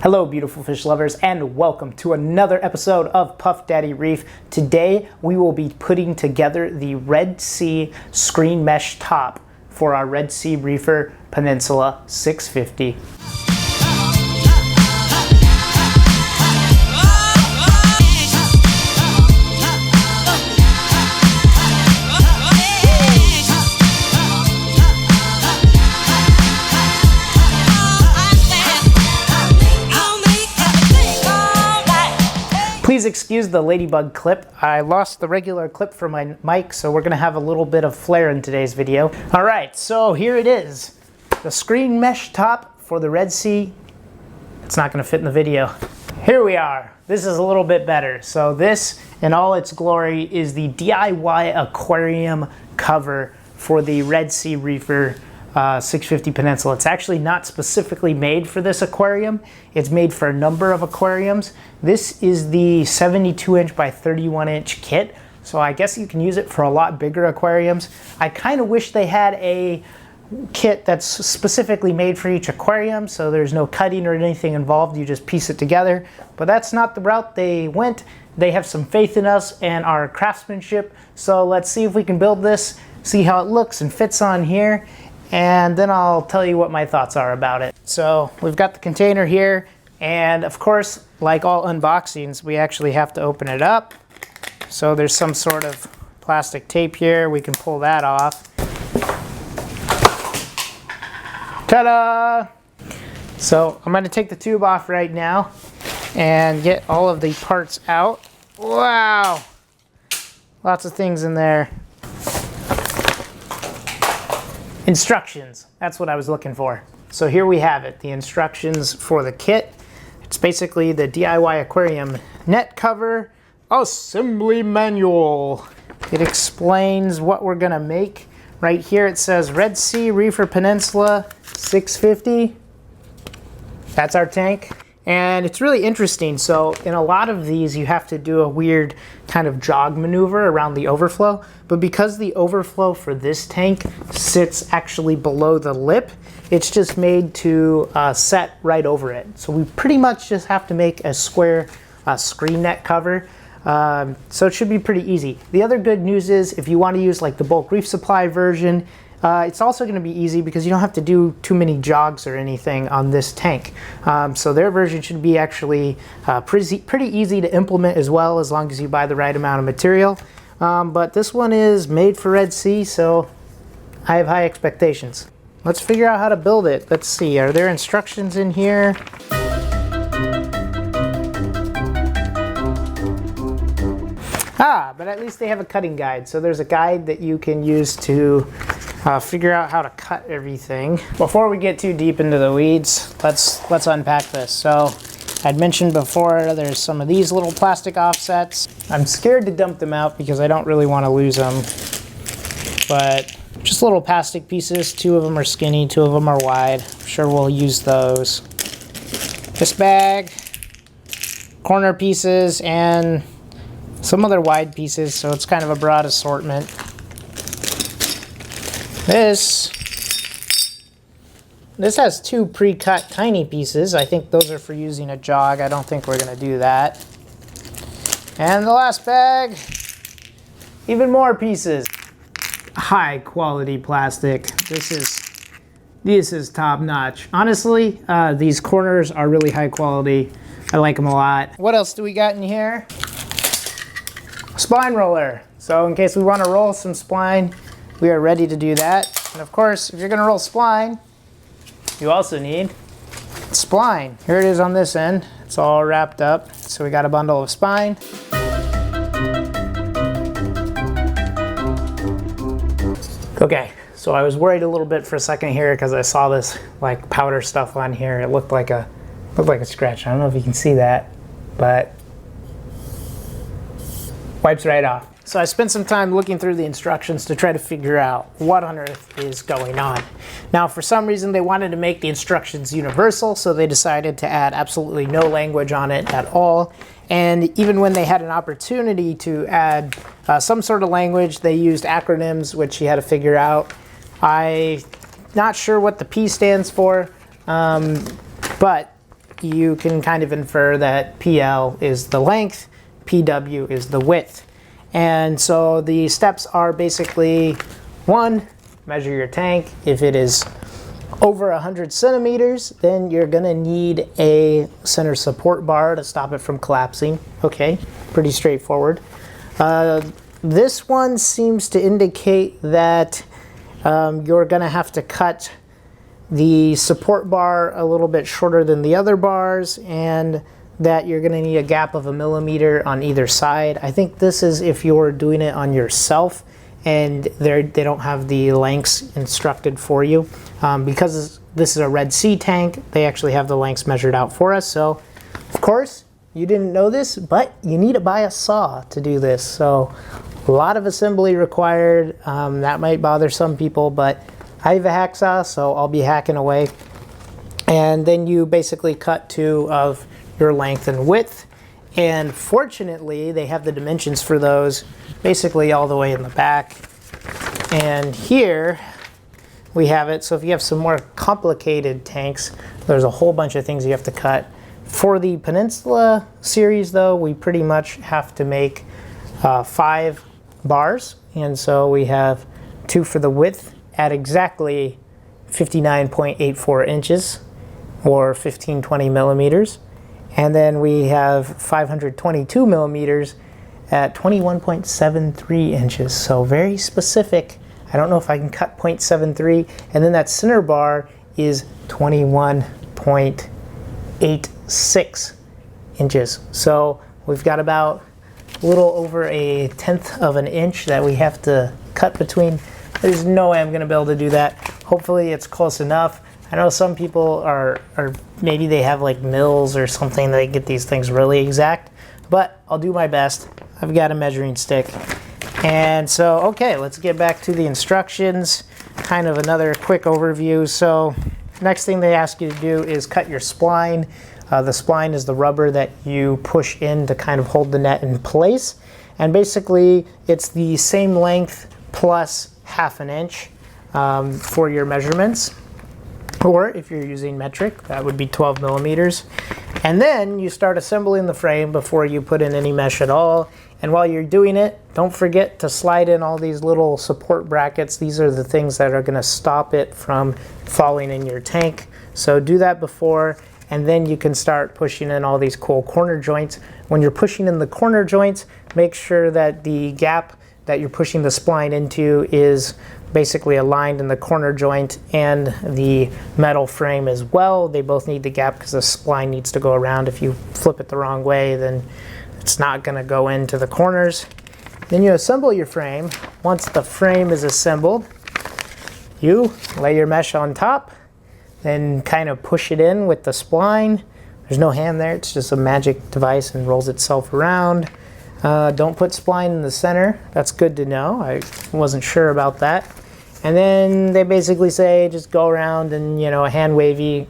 Hello beautiful fish lovers and welcome to another episode of Puff Daddy Reef. Today we will be putting together the Red Sea screen mesh top for our Red Sea Reefer Peninsula 650. Please excuse the ladybug clip. I lost the regular clip for my mic, so we're gonna have a little bit of flair in today's video. All right, so here it is. The screen mesh top for the Red Sea. It's not gonna fit in the video. Here we are. This is a little bit better. So this, in all its glory, is the DIY aquarium cover for the Red Sea Reefer 650 Peninsula. It's actually not specifically made for this aquarium. It's made for a number of aquariums. This is the 72-inch by 31-inch kit, so I guess you can use it for a lot bigger aquariums. I kind of wish they had a kit that's specifically made for each aquarium, so there's no cutting or anything involved. You just piece it together, but that's not the route they went. They have some faith in us and our craftsmanship, so let's see if we can build this, see how it looks and fits on here, and then I'll tell you what my thoughts are about it. So we've got the container here, and of course, like all unboxings, we actually have to open it up. So there's some sort of plastic tape here. We can pull that off. Ta-da! So I'm gonna take the tube off right now and get all of the parts out. Wow! Lots of things in there. Instructions, that's what I was looking for. So here we have it, the instructions for the kit. It's basically the DIY aquarium net cover assembly manual. It explains what we're gonna make. Right here it says Red Sea Reefer Peninsula 650. That's our tank. And it's really interesting. So in a lot of these, you have to do a weird kind of jog maneuver around the overflow. But because the overflow for this tank sits actually below the lip, it's just made to set right over it. So we pretty much just have to make a square screen net cover. So it should be pretty easy. The other good news is if you want to use like the bulk reef supply version, it's also going to be easy because you don't have to do too many jogs or anything on this tank. So their version should be actually pretty easy to implement as well, as long as you buy the right amount of material. But this one is made for Red Sea, so I have high expectations. Let's figure out how to build it. Let's see, are there instructions in here? But at least they have a cutting guide. So there's a guide that you can use to figure out how to cut everything. Before we get too deep into the weeds, let's unpack this. So I'd mentioned before there's some of these little plastic offsets. I'm scared to dump them out because I don't really want to lose them. But just little plastic pieces. 2 of them are skinny, 2 of them are wide. I'm sure we'll use those. This bag, corner pieces, and some other wide pieces, so it's kind of a broad assortment. This has 2 pre-cut tiny pieces. I think those are for using a jog. I don't think we're gonna do that. And the last bag, even more pieces. High quality plastic. This is top notch. Honestly, these corners are really high quality. I like them a lot. What else do we got in here? Spline roller. So in case we want to roll some spline, we are ready to do that. And of course, if you're going to roll spline, you also need spline. Here it is on this end. It's all wrapped up. So we got a bundle of spine. Okay, so I was worried a little bit for a second here because I saw this like powder stuff on here. It looked like a scratch. I don't know if you can see that, but wipes right off. So I spent some time looking through the instructions to try to figure out what on earth is going on. Now, for some reason, they wanted to make the instructions universal, so they decided to add absolutely no language on it at all. And even when they had an opportunity to add some sort of language, they used acronyms, which you had to figure out. I'm not sure what the P stands for, but you can kind of infer that PL is the length, PW is the width. And so the steps are basically, 1, measure your tank. If it is over 100 centimeters, then you're gonna need a center support bar to stop it from collapsing. Okay, pretty straightforward. This one seems to indicate that you're gonna have to cut the support bar a little bit shorter than the other bars, and that you're gonna need a gap of 1 millimeter on either side. I think this is if you're doing it on yourself and they don't have the lengths instructed for you. Because this is a Red Sea tank, they actually have the lengths measured out for us. So, of course, you didn't know this, but you need to buy a saw to do this. So, a lot of assembly required. That might bother some people, but I have a hacksaw, so I'll be hacking away. And then you basically cut 2 of your length and width. And fortunately, they have the dimensions for those basically all the way in the back. And here we have it. So if you have some more complicated tanks, there's a whole bunch of things you have to cut. For the Peninsula series, though, we pretty much have to make 5 bars. And so we have 2 for the width at exactly 59.84 inches or 1520 millimeters. And then we have 522 millimeters at 21.73 inches. So very specific. I don't know if I can cut 0.73. And then that center bar is 21.86 inches. So we've got about a little over 1/10 of an inch that we have to cut between. There's no way I'm gonna be able to do that. Hopefully it's close enough. I know some people are maybe they have like mills or something, they get these things really exact, but I'll do my best. I've got a measuring stick. And so, okay, let's get back to the instructions. Kind of another quick overview. So next thing they ask you to do is cut your spline. The spline is the rubber that you push in to kind of hold the net in place. And basically it's the same length plus 1/2 inch for your measurements. Or if you're using metric, that would be 12 millimeters. And then you start assembling the frame before you put in any mesh at all. And while you're doing it, don't forget to slide in all these little support brackets. These are the things that are gonna stop it from falling in your tank. So do that before, and then you can start pushing in all these cool corner joints. When you're pushing in the corner joints, make sure that the gap that you're pushing the spline into is basically aligned in the corner joint and the metal frame as well. They both need the gap because the spline needs to go around. If you flip it the wrong way, then it's not going to go into the corners. Then you assemble your frame. Once the frame is assembled, you lay your mesh on top, then kind of push it in with the spline. There's no hand there, it's just a magic device and rolls itself around. Don't put spline in the center. That's good to know. I wasn't sure about that. And then they basically say just go around and, you know, hand wavy,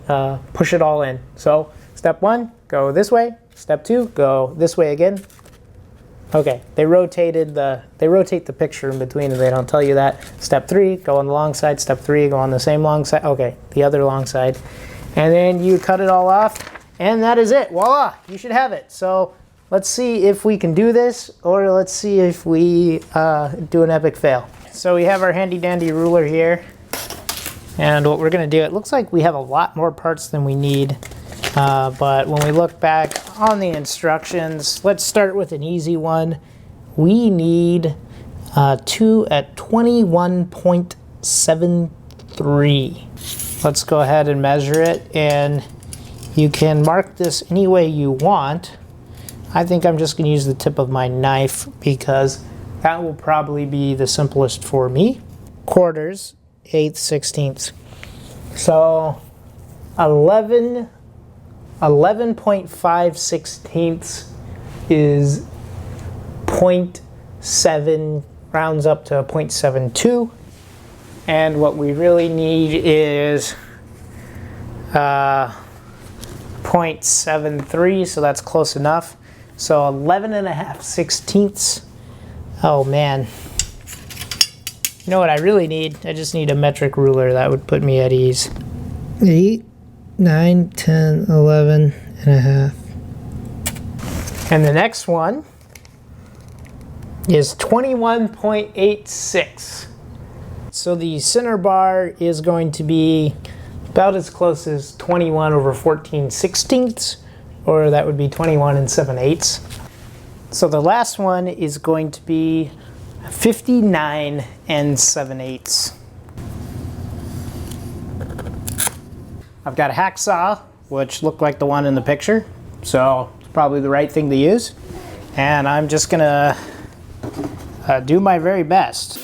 push it all in. So step 1, go this way. Step 2, go this way again. Okay, they rotate the picture in between and they don't tell you that. Step 3, go on the long side. Step 3, go on the same long side. Okay, the other long side. And then you cut it all off and that is it. Voila, you should have it. So let's see if we can do this, or let's see if we do an epic fail. So we have our handy dandy ruler here, and what we're gonna do, it looks like we have a lot more parts than we need, but when we look back on the instructions, let's start with an easy one. We need 2 at 21.73. Let's go ahead and measure it, and you can mark this any way you want. I think I'm just going to use the tip of my knife because that will probably be the simplest for me. Quarters, 1/8, 1/16. So 11.5/16 is 0.7, rounds up to 0.72. And what we really need is 0.73, so that's close enough. So 11.5/16. Oh man. You know what I really need? I just need a metric ruler. That would put me at ease. 8, 9, 10, 11. and a half. And the next one is 21.86. So the center bar is going to be about as close as 21 over 14/16, or that would be 21 7/8. So the last one is going to be 59 7/8. I've got a hacksaw, which looked like the one in the picture, so it's probably the right thing to use. And I'm just gonna do my very best.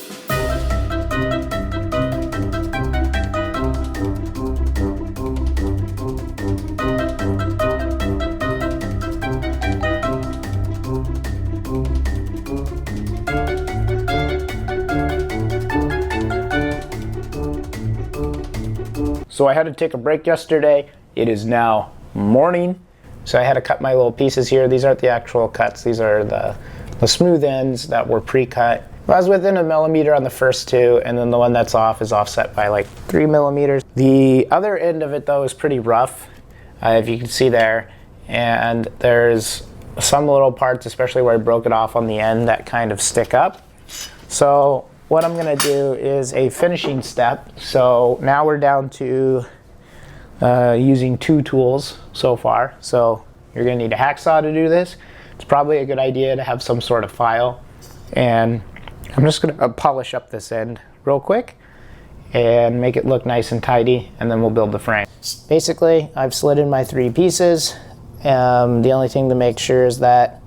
So I had to take a break yesterday. It is now morning. So I had to cut my little pieces here. These aren't the actual cuts. These are the smooth ends that were pre-cut. I was within 1 millimeter on the first two, and then the one that's off is offset by like 3 millimeters. The other end of it though is pretty rough, if you can see there. And there's some little parts, especially where I broke it off on the end, that kind of stick up. So what I'm gonna do is a finishing step. So now we're down to using 2 tools so far. So you're gonna need a hacksaw to do this. It's probably a good idea to have some sort of file. And I'm just gonna polish up this end real quick and make it look nice and tidy, and then we'll build the frame. Basically, I've slid in my 3 pieces. The only thing to make sure is that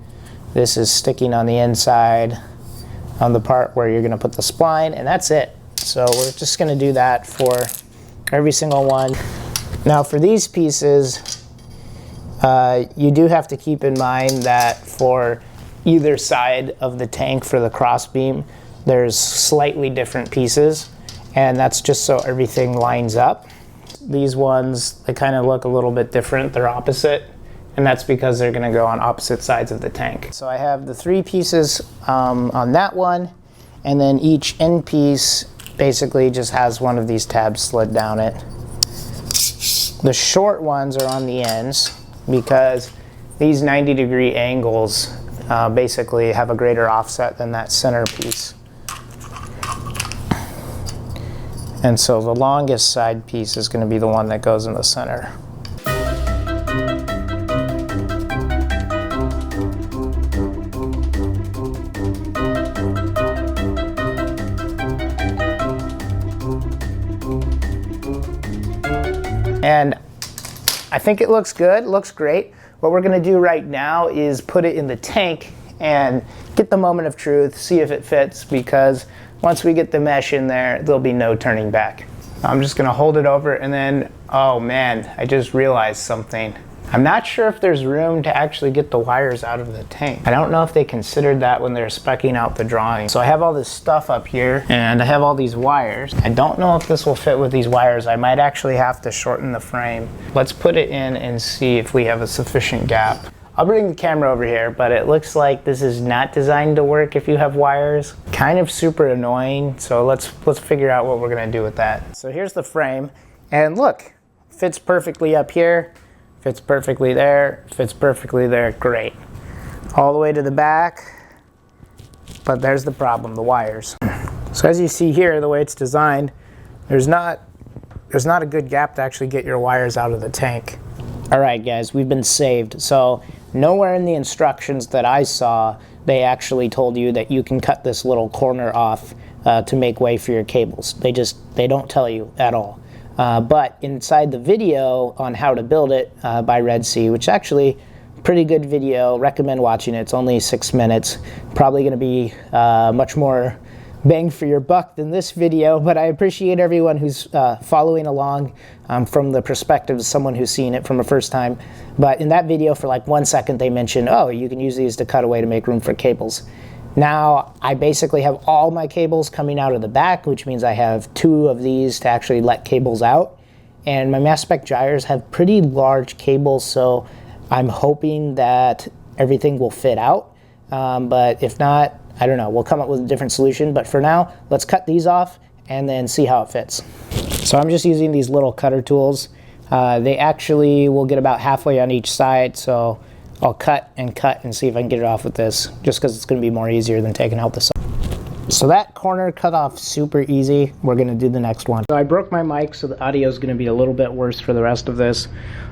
this is sticking on the inside on the part where you're going to put the spline, and that's it. So we're just going to do that for every single one. Now for these pieces, you do have to keep in mind that for either side of the tank for the cross beam, there's slightly different pieces, and that's just so everything lines up. These ones, they kind of look a little bit different. They're opposite, and that's because they're going to go on opposite sides of the tank. So I have the 3 pieces on that one, and then each end piece basically just has one of these tabs slid down it. The short ones are on the ends because these 90-degree angles basically have a greater offset than that center piece. And so the longest side piece is going to be the one that goes in the center. And I think it looks good, looks great. What we're gonna do right now is put it in the tank and get the moment of truth, see if it fits, because once we get the mesh in there, there'll be no turning back. I'm just gonna hold it over, and then, oh man, I just realized something. I'm not sure if there's room to actually get the wires out of the tank. I don't know if they considered that when they're speccing out the drawing. So I have all this stuff up here, and I have all these wires. I don't know if this will fit with these wires. I might actually have to shorten the frame. Let's put it in and see if we have a sufficient gap. I'll bring the camera over here, but it looks like this is not designed to work if you have wires. Kind of super annoying, so let's figure out what we're gonna do with that. So here's the frame, and look, fits perfectly up here. Fits perfectly there, fits perfectly there, great. All the way to the back, but there's the problem, the wires. So as you see here, the way it's designed, there's not a good gap to actually get your wires out of the tank. All right, guys, we've been saved. So nowhere in the instructions that I saw, they actually told you that you can cut this little corner off to make way for your cables. They don't tell you at all. But inside the video on how to build it by Red Sea, which actually pretty good video, recommend watching it. It's only 6 minutes. Probably going to be much more bang for your buck than this video, but I appreciate everyone who's following along from the perspective of someone who's seen it from the first time. But in that video, for like 1 second, they mentioned, oh, you can use these to cut away to make room for cables. Now, I basically have all my cables coming out of the back, which means I have 2 of these to actually let cables out. And my mass spec gyres have pretty large cables, so I'm hoping that everything will fit out. But if not, I don't know, we'll come up with a different solution. But for now, let's cut these off and then see how it fits. So I'm just using these little cutter tools. They actually will get about halfway on each side, so I'll cut and see if I can get it off with this, just because it's going to be more easier than taking out the side. So that corner cut off super easy. We're going to do the next one. So I broke my mic, so the audio is going to be a little bit worse for the rest of this.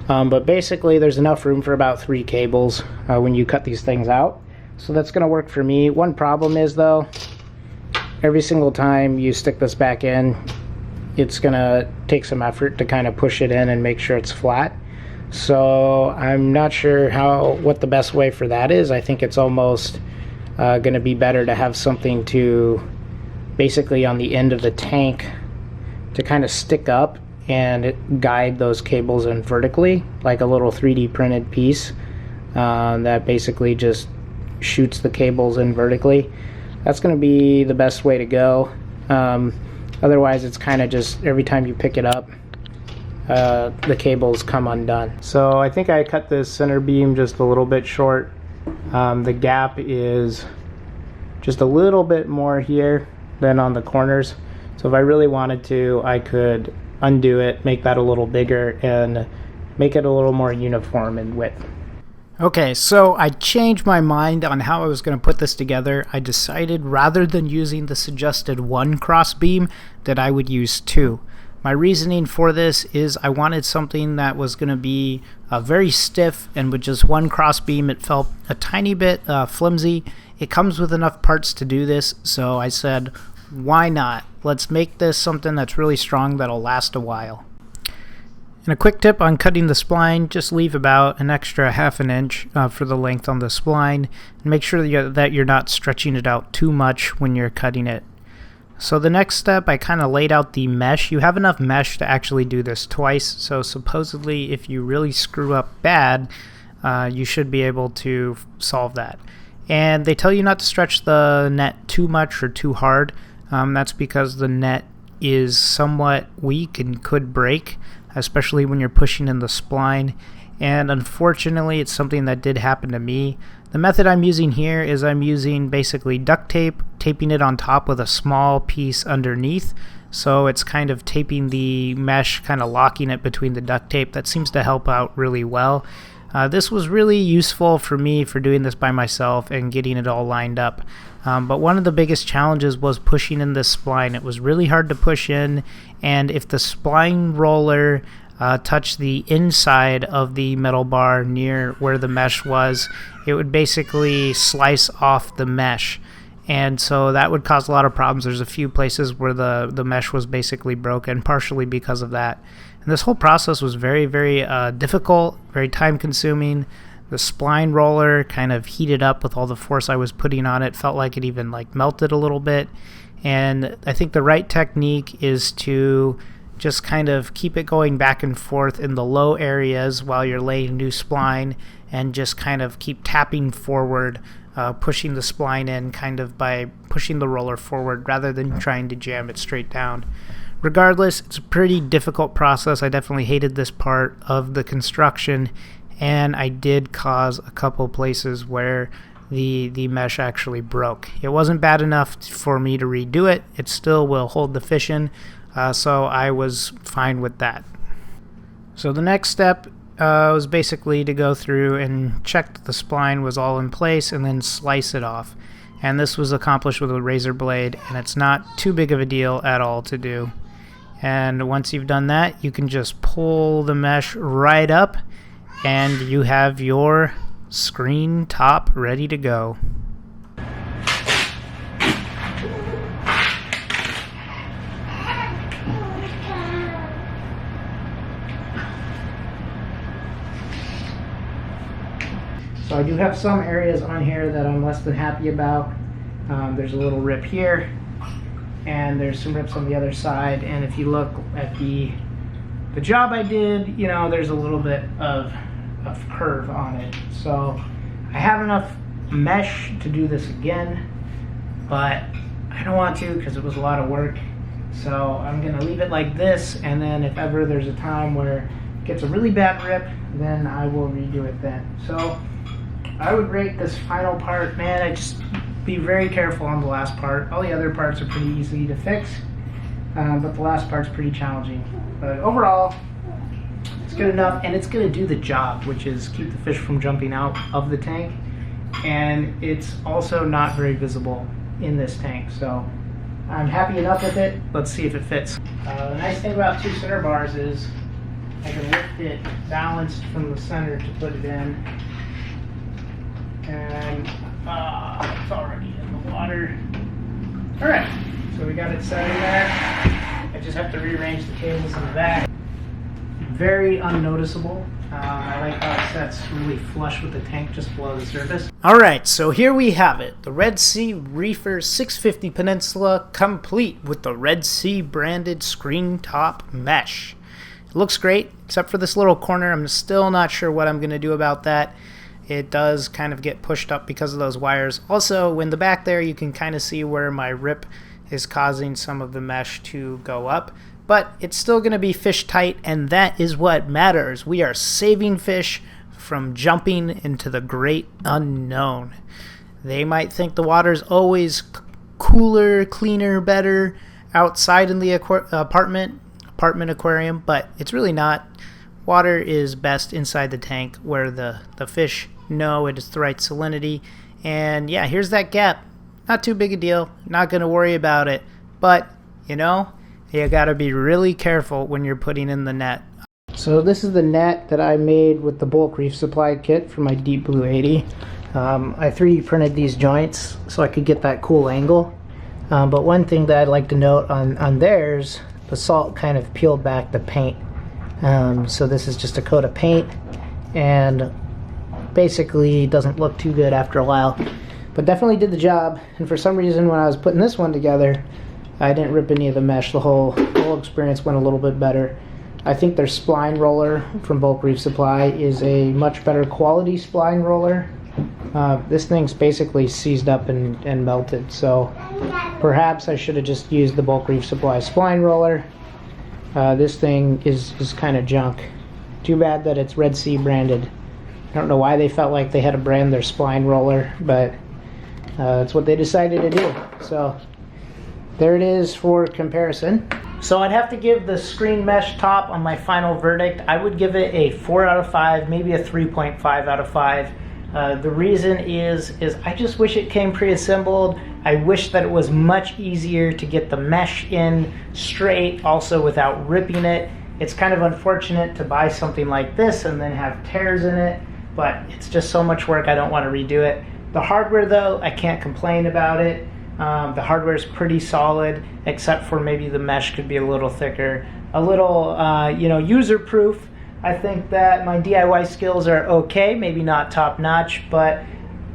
But basically there's enough room for about 3 cables when you cut these things out. So that's going to work for me. One problem is though, every single time you stick this back in, it's going to take some effort to kind of push it in and make sure it's flat. So I'm not sure what the best way for that is. I think it's almost going to be better to have something to basically on the end of the tank to kind of stick up and guide those cables in vertically, like a little 3D printed piece that basically just shoots the cables in vertically. That's going to be the best way to go. Otherwise it's kind of just every time you pick it up the cables come undone. So I think I cut this center beam just a little bit short. The gap is just a little bit more here than on the corners. So if I really wanted to, I could undo it, make that a little bigger, and make it a little more uniform in width. Okay, so I changed my mind on how I was going to put this together. I decided rather than using the suggested 1 cross beam that I would use 2. My reasoning for this is I wanted something that was going to be very stiff, and with just 1 cross beam it felt a tiny bit flimsy. It comes with enough parts to do this, so I said, why not? Let's make this something that's really strong that'll last a while. And a quick tip on cutting the spline, just leave about an extra ½ inch for the length on the spline, and make sure that you're not stretching it out too much when you're cutting it. So the next step, I kind of laid out the mesh. You have enough mesh to actually do this twice, so supposedly if you really screw up bad, you should be able to solve that. And they tell you not to stretch the net too much or too hard. That's because the net is somewhat weak and could break, especially when you're pushing in the spline. And unfortunately, it's something that did happen to me. The method I'm using here is I'm using basically duct tape, taping it on top with a small piece underneath. So it's kind of taping the mesh, kind of locking it between the duct tape. That seems to help out really well. This was really useful for me for doing this by myself and getting it all lined up. But one of the biggest challenges was pushing in this spline. It was really hard to push in, and if the spline roller touched the inside of the metal bar near where the mesh was, it would basically slice off the mesh. And so that would cause a lot of problems. There's a few places where the mesh was basically broken, partially because of that. And this whole process was very, very difficult, very time consuming. The spline roller kind of heated up with all the force I was putting on it. Felt like it even melted a little bit. And I think the right technique is to just kind of keep it going back and forth in the low areas while you're laying new spline, and just kind of keep tapping forward, pushing the spline in kind of by pushing the roller forward rather than trying to jam it straight down. Regardless, it's a pretty difficult process. I definitely hated this part of the construction, and I did cause a couple places where the mesh actually broke. It wasn't bad enough for me to redo it. It still will hold the fish in, so I was fine with that. So the next step was basically to go through and check that the spline was all in place and then slice it off. And this was accomplished with a razor blade, and it's not too big of a deal at all to do. And once you've done that, you can just pull the mesh right up, and you have your screen top ready to go. So I do have some areas on here that I'm less than happy about. There's a little rip here, and there's some rips on the other side. And if you look at the job I did, you know, there's a little bit of curve on it. So I have enough mesh to do this again, but I don't want to because it was a lot of work. So I'm gonna leave it like this, and then if ever there's a time where it gets a really bad rip, then I will redo it then. So I would rate this final part, man, I just be very careful on the last part. All the other parts are pretty easy to fix, but the last part's pretty challenging. But overall, It's good enough, and it's going to do the job, which is keep the fish from jumping out of the tank. And it's also not very visible in this tank, so I'm happy enough with it. Let's see if it fits. The nice thing about 2 center bars is I can lift it balanced from the center to put it in. And it's already in the water. All right, so we got it set in there. I just have to rearrange the cables in the back. Very unnoticeable. I like how it sets really flush with the tank just below the surface. All right, so here we have it. The Red Sea Reefer 650 Peninsula, complete with the Red Sea branded screen top mesh. It looks great, except for this little corner. I'm still not sure what I'm going to do about that. It does kind of get pushed up because of those wires. Also, in the back there, you can kind of see where my rip is causing some of the mesh to go up. But it's still going to be fish tight, and that is what matters. We are saving fish from jumping into the great unknown. They might think the water's always cooler, cleaner, better outside in the apartment aquarium, but it's really not. Water is best inside the tank where the fish know it is the right salinity. And yeah, here's that gap. Not too big a deal. Not going to worry about it. But, you know, you got to be really careful when you're putting in the net. So this is the net that I made with the bulk reef supply kit for my Deep Blue 80. I 3D printed these joints so I could get that cool angle. But one thing that I'd like to note on theirs, the salt kind of peeled back the paint. So this is just a coat of paint, and basically doesn't look too good after a while. But definitely did the job, and for some reason when I was putting this one together, I didn't rip any of the mesh. The whole experience went a little bit better. I think their spline roller from Bulk Reef Supply is a much better quality spline roller. This thing's basically seized up and melted, so perhaps I should have just used the Bulk Reef Supply spline roller. This thing is kind of junk. Too bad that it's Red Sea branded. I don't know why they felt like they had to brand their spline roller, but that's what they decided to do. So there it is for comparison. So I'd have to give the screen mesh top on my final verdict. I would give it a 4 out of 5, maybe a 3.5 out of 5. The reason is I just wish it came pre-assembled. I wish that it was much easier to get the mesh in straight, also without ripping it. It's kind of unfortunate to buy something like this and then have tears in it, but it's just so much work I don't want to redo it. The hardware though, I can't complain about it. The hardware is pretty solid, except for maybe the mesh could be a little thicker, a little user-proof. I think that my DIY skills are okay, maybe not top-notch, but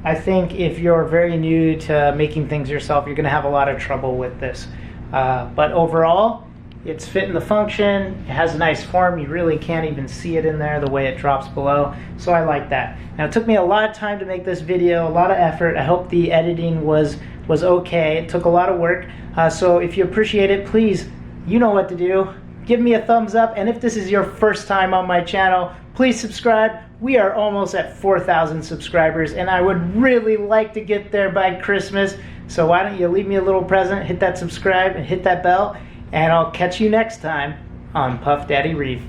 I think if you're very new to making things yourself, you're going to have a lot of trouble with this. But overall, it's fit in the function. It has a nice form. You really can't even see it in there the way it drops below. So I like that. Now, it took me a lot of time to make this video, a lot of effort. I hope the editing was okay. It took a lot of work. So if you appreciate it, please, you know what to do. Give me a thumbs up, and if this is your first time on my channel, please subscribe. We are almost at 4,000 subscribers, and I would really like to get there by Christmas. So why don't you leave me a little present, hit that subscribe, and hit that bell, and I'll catch you next time on Puff Daddy Reef.